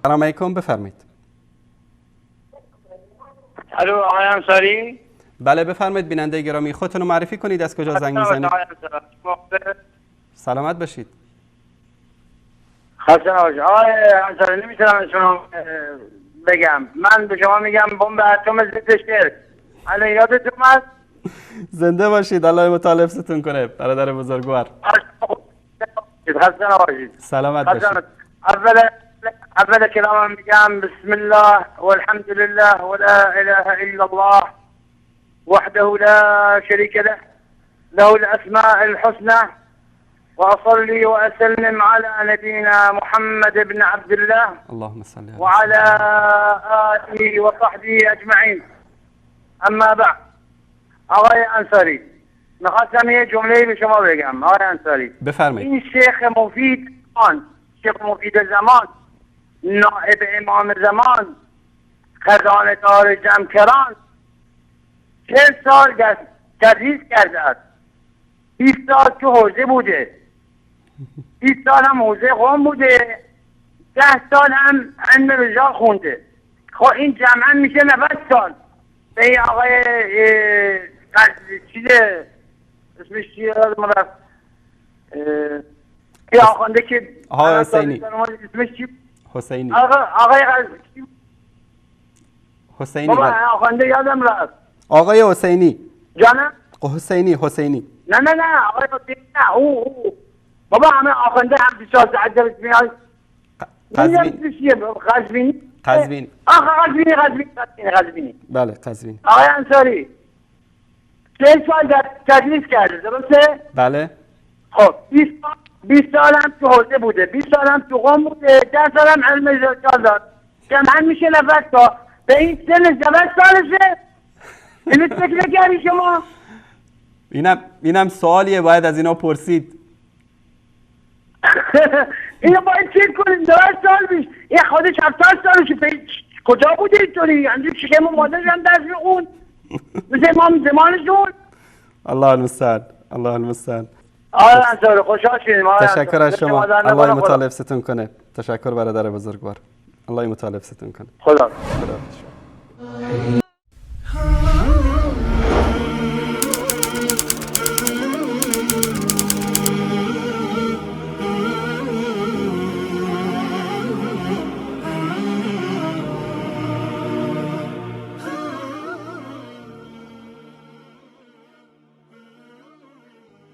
سلام علیکم، بفرمایید. الو آقای انصاری. بله بفرمایید بیننده گرامی، خودتون رو معرفی کنید، از کجا زنگ میزنید؟ سلامت باشید. خسته نباشید آقای انصاری. نمیتونم شما بگم، من به شما میگم بمب اتم ضد شرک. الان یادتون هست؟ زنده باشید، الله متعال حفظتون کنه برادر بزرگوار. خسته نباشید. سلامت باشید. اول کلامم میگم بسم الله والحمد لله ولا اله الا الله وحده لا شريك له له الاسماء الحسنى واصلي واسلم على نبينا محمد بن عبد الله اللهم صل على وعلى آله وصحبه اجمعین. اما بعد آقای انصاری، میخواستم یه جمله به شما بگم. آقای انصاری بفرمایید. این شیخ مفید زمان، نائب امام زمان، خزانه دار جمکران 40 سال تدریس کرده است. 20 سال تو حوزه بوده، 20 سال هم حوزه قم بوده، 10 سال هم علم رجال خونده. خب این جمعا میشه 90 سال. به این آقای چیزه اسمش چیه مرد این آخونده که آقای حسینی. اسمش چی؟ حسینی. آقای حسینی. بابا بله. آخونده یادم رفت. آقای حسینی. جانم؟ حسینی. نه آقای حسینی نه، او بابا همه آخونده هم 24 ساعت درس میاد. قزوینی. بله قزوینی. آقای انصاری 40 سال تدریس کرده، درسته؟ بله. خب 20 سال هم تو حوزه بوده، 20 سال هم تو قم بوده، 10 سال هم علم رجال داد. جمعا میشه 90 تا. به این سن 90 سالشه؟ اینو فکر کردی شما؟ اینم سوالیه باید از اینا پرسید. اینو باید چک کنیم. 90 سال پیش این خودش 70 سالشه. کجا بوده اینطوری؟ یعنی شکم مادرش هم دست میخوند مثل امام زمانشون. الله المستعان. الله المستعان. آقای انصاری خوشحال شدیم. تشکر از شما. الله متعال حفظتون کنه. تشکر برادر بزرگوار. الله متعال حفظتون کنه. خدا.